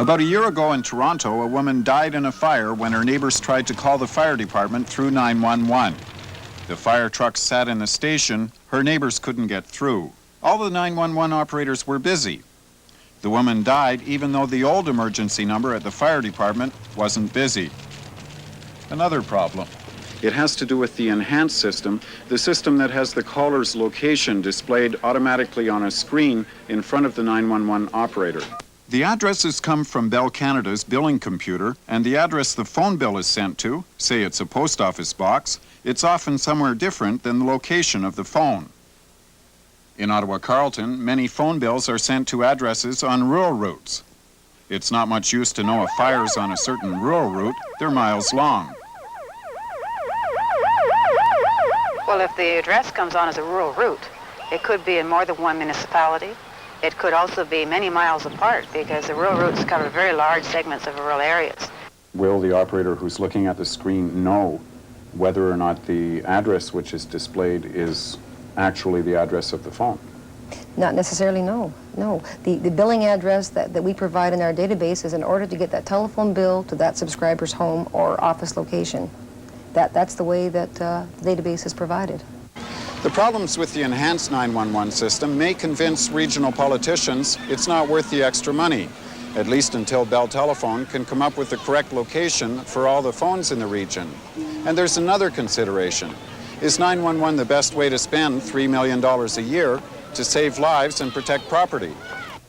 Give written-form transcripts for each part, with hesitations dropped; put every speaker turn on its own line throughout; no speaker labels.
About a year ago in Toronto, a woman died in a fire when her neighbors tried to call the fire department through 911. The fire truck sat in the station. Her neighbors couldn't get through. All the 911 operators were busy. The woman died even though the old emergency number at the fire department wasn't busy. Another problem. It has to do with the enhanced system, the system that has the caller's location displayed automatically on a screen in front of the 911 operator. The addresses come from Bell Canada's billing computer, and the address the phone bill is sent to, say it's a post office box, it's often somewhere different than the location of the phone. In Ottawa-Carleton, many phone bills are sent to addresses on rural routes. It's not much use to know a fire's on a certain rural route, they're miles long.
Well, if the address comes on as a rural route, it could be in more than one municipality. It could also be many miles apart because the rural routes cover very large segments of rural areas.
Will the operator who's looking at the screen know whether or not the address which is displayed is actually the address of the phone?
Not necessarily, no. No. The billing address that we provide in our database is in order to get that telephone bill to that subscriber's home or office location. That's the way that the database is provided.
The problems with the enhanced 911 system may convince regional politicians it's not worth the extra money, at least until Bell Telephone can come up with the correct location for all the phones in the region. And there's another consideration. Is 911 the best way to spend $3 million a year to save lives and protect property?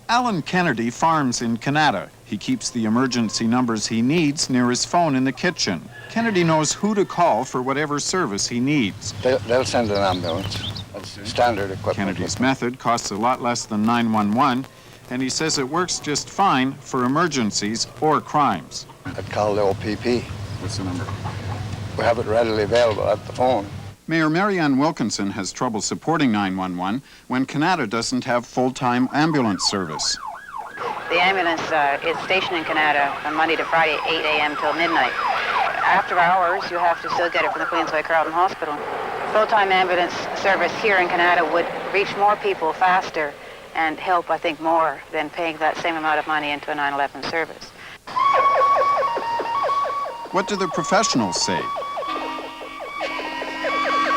Alan Kennedy farms in Canada. He keeps the emergency numbers he needs near his phone in the kitchen. Kennedy knows who to call for whatever service he needs.
They'll send an ambulance. That's standard equipment.
Kennedy's method costs a lot less than 911, and he says it works just fine for emergencies or crimes.
I'd call the OPP.
What's the number?
We have it readily available at the phone.
Mayor Marianne Wilkinson has trouble supporting 911 when Canada doesn't have full-time ambulance service.
The ambulance is stationed in Canada on Monday to Friday, 8 a.m. till midnight. After hours, you have to still get it from the Queensway Carleton Hospital. Full-time ambulance service here in Canada would reach more people faster and help, I think, more than paying that same amount of money into a 911 service.
What do the professionals say?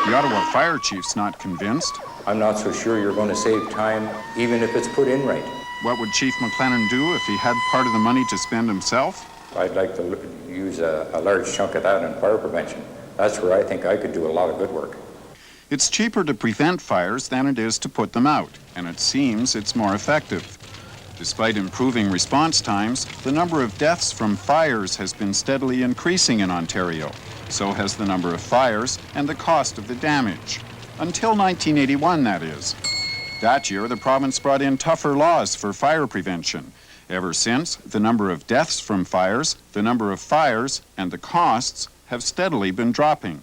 The Ottawa Fire Chief's not convinced.
I'm not so sure you're going to save time, even if it's put in right.
What would Chief McLennan do if he had part of the money to spend himself?
I'd like to use a large chunk of that in fire prevention. That's where I think I could do a lot of good work.
It's cheaper to prevent fires than it is to put them out, and it seems it's more effective. Despite improving response times, the number of deaths from fires has been steadily increasing in Ontario. So has the number of fires and the cost of the damage. Until 1981, that is. That year, the province brought in tougher laws for fire prevention. Ever since, the number of deaths from fires, the number of fires, and the costs have steadily been dropping.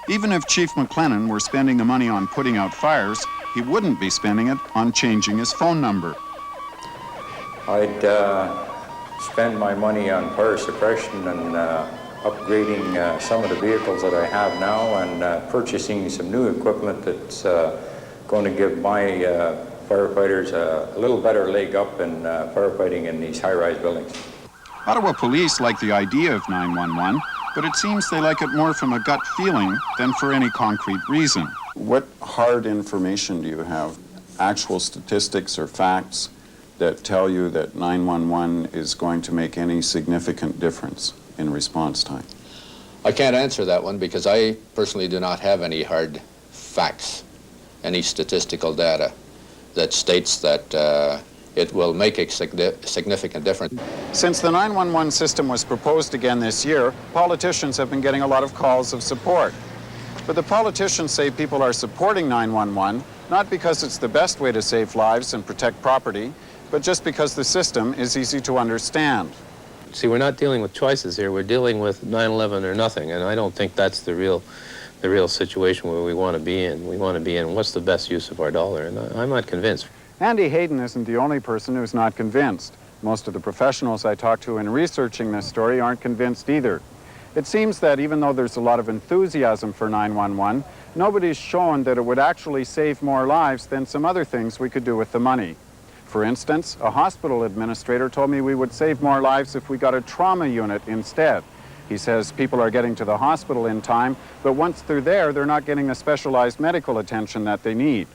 Even if Chief McLennan were spending the money on putting out fires, he wouldn't be spending it on changing his phone number.
I'd spend my money on fire suppression and upgrading some of the vehicles that I have now and purchasing some new equipment that's going to give my firefighters a little better leg up in firefighting in these high-rise buildings.
Ottawa police like the idea of 911, but it seems they like it more from a gut feeling than for any concrete reason. What hard information do you have, actual statistics or facts, that tell you that 911 is going to make any significant difference in response time?
I can't answer that one because I personally do not have any hard facts, any statistical data that states that it will make a significant difference.
Since the 911 system was proposed again this year, politicians have been getting a lot of calls of support. But the politicians say people are supporting 911, not because it's the best way to save lives and protect property, but just because the system is easy to understand.
See, we're not dealing with choices here. We're dealing with 9/11 or nothing, and I don't think that's the real situation where we want to be in. We want to be in what's the best use of our dollar, and I'm not convinced.
Andy Hayden isn't the only person who's not convinced. Most of the professionals I talked to in researching this story aren't convinced either. It seems that even though there's a lot of enthusiasm for 911, nobody's shown that it would actually save more lives than some other things we could do with the money. For instance, a hospital administrator told me we would save more lives if we got a trauma unit instead. He says people are getting to the hospital in time, but once they're there, they're not getting the specialized medical attention that they need.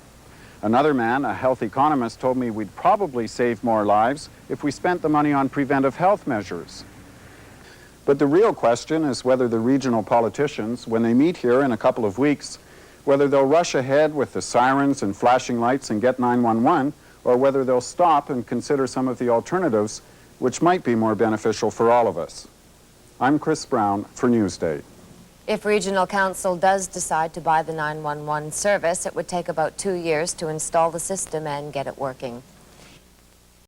Another man, a health economist, told me we'd probably save more lives if we spent the money on preventive health measures. But the real question is whether the regional politicians, when they meet here in a couple of weeks, whether they'll rush ahead with the sirens and flashing lights and get 911, or whether they'll stop and consider some of the alternatives which might be more beneficial for all of us. I'm Chris Brown for Newsday.
If Regional Council does decide to buy the 911 service, it would take about 2 years to install the system and get it working.